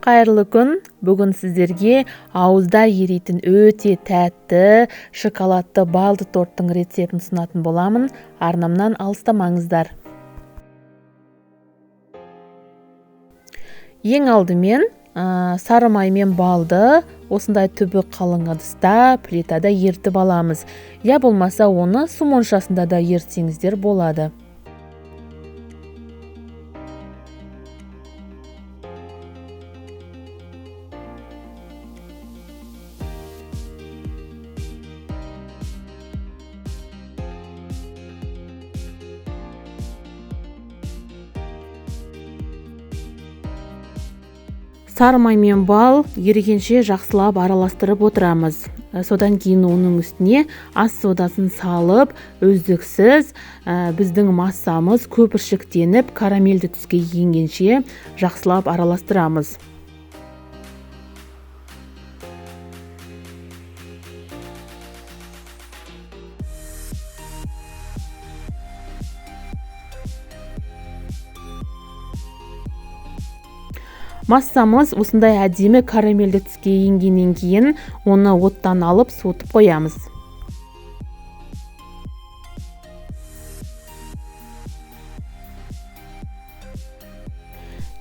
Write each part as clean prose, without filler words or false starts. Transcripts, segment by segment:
Қайырлы күн. Бүгін сіздерге ауызда еритін өте тәтті шоколадты балды торттың рецептін ұсынатын боламын. Арнамнан алыстамаңыздар. Ең алдымен сары май мен балды осындай түбі қалың ыдыста плитада ертіп аламыз. Я болмаса оны су моншасында да ертсеңіздер болады. Сары май мен бал ерігенше жақсылап араластырып отырамыз. Содан кейін оның үстіне ас содасын салып, үздіксіз біздің массамыз көпіршіктеніп, карамельді түске енгенше жақсылап араластырамыз. Массамыз осындай әдемі карамельді түске енгеннен кейін оны оттан алып суытып қоямыз.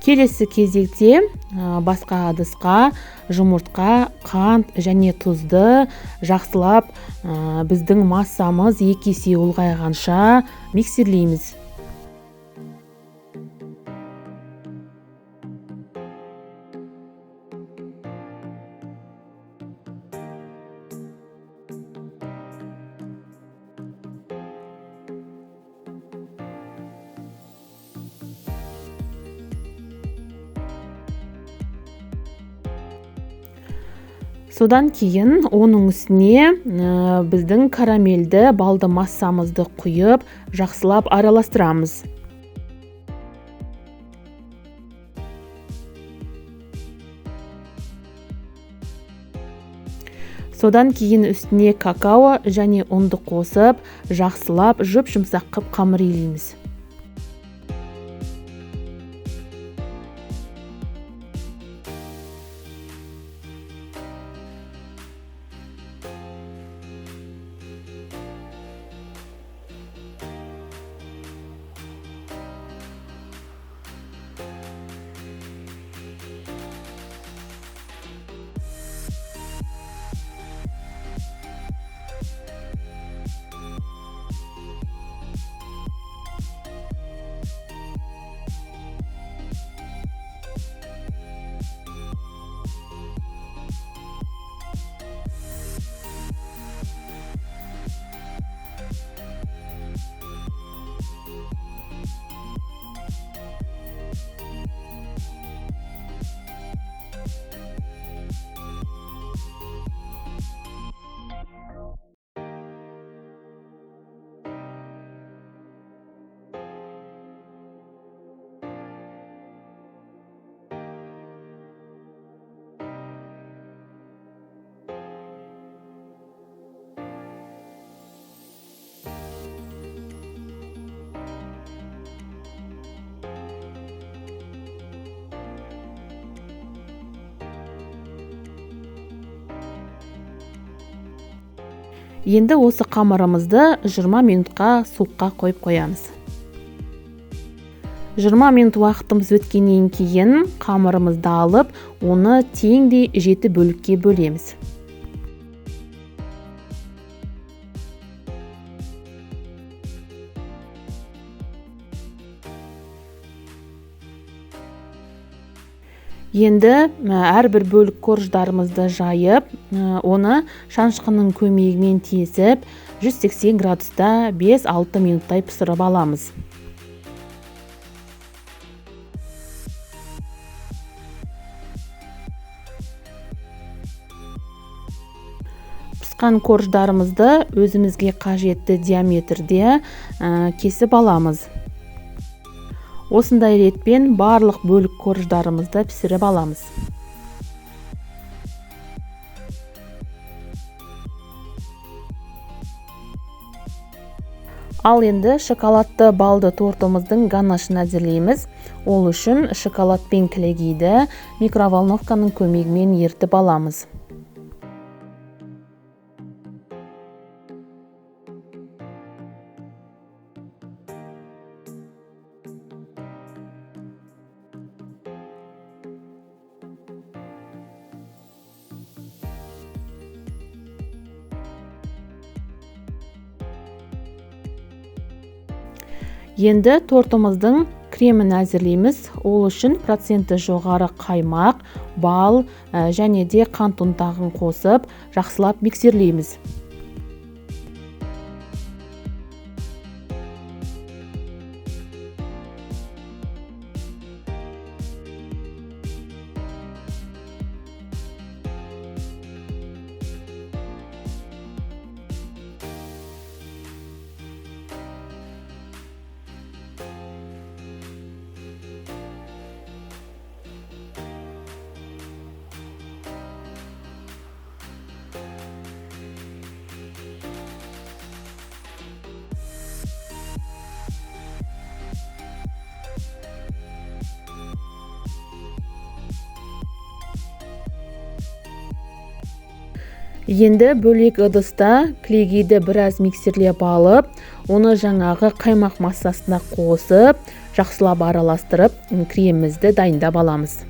Келесі кезекте басқа ыдысқа жұмыртқа, қант және тұзды жақсылап біздің массамыз 2 есе ұлғайғанша миксерлейміз. Содан кейін оның үстіне біздің карамельді балды массамызды құйып, жақсылап араластырамыз. Содан кейін үстіне какао және ұнды қосып, жақсылап жұп-жұмсақ қып қамыр илейміз. Енді осы қамырымызды 20 минутқа суыққа қойып қоямыз. 20 минут уақытымыз өткеннен кейін қамырымызды алып, оны теңдей 7 бөлікке бөлеміз. Енді әрбір бөлік корждарымызды жайып, оны шанышқының көмегімен тесіп, 180 градуста 5-6 минуттай пісіріп аламыз. Пісқан корждарымызды өзімізге қажетті диаметрде кесіп аламыз. Осындай ретпен барлық бөлік корждарымызды пісіріп аламыз. Ал енді шоколадты балды тортымыздың ганасын әзірлейміз. Ол үшін шоколад пен кілегейді микроволновканың көмегімен ерітіп аламыз. Енді тортымыздың кремін әзірлейміз. Ол үшін проценті жоғары қаймақ, бал және де қант ұнтағын қосып, жақсылап миксерлейміз. Енді бөлек ыдыста кілегейді біраз миксерлеп алып, оны жаңағы қаймақ массасына қосып, жақсылап араластырып, кремімізді дайындап аламыз.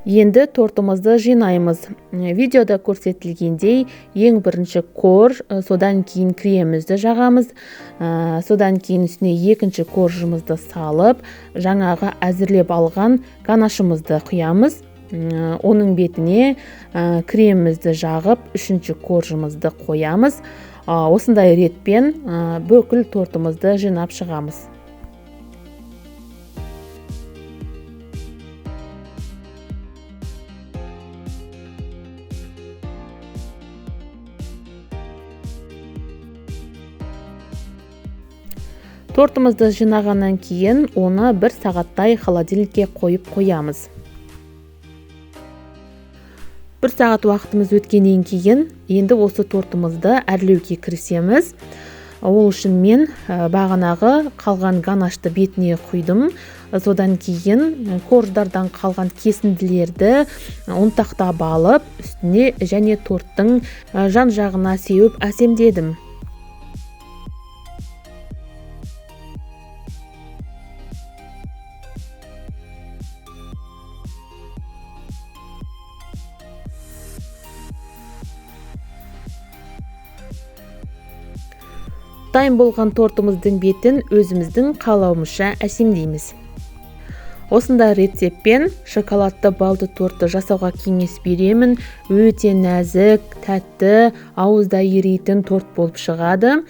Енді тортымызды жинаймыз. Видеода көрсетілгендей, ең бірінші корж, содан кейін кремімізді жағамыз, содан кейін үстіне екінші коржымызды салып, жаңағы әзірлеп алған ганашымызды құямыз. Оның бетіне кремімізді жағып, үшінші коржымызды қоямыз. Осындай ретпен бүкіл тортымызды жинап шығамыз. Тортымызды жинағаннан кейін оны 1 сағаттай холодильникке қойып қоямыз. 1 сағат уақытымыз өткеннен кейін енді осы тортымызды әрлеуге кірісеміз. Ол үшін мен бағанағы қалған ганашты бетіне құйдым. Содан кейін корждардан қалған кесінділерді ұнтақтап алып, үстіне және торттың жан жағына сеуіп әсемдедім. Дайын болған тортымыздың бетін өзіміздің қалауымызша әсемдейміз. Осындай рецептпен шоколадты балды тортты жасауға кеңес беремін. Өте нәзік, тәтті, ауызда еритін торт болып шығады.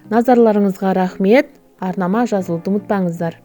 Назарларыңызға рахмет. Арнама жазылуды ұмытпаңыздар.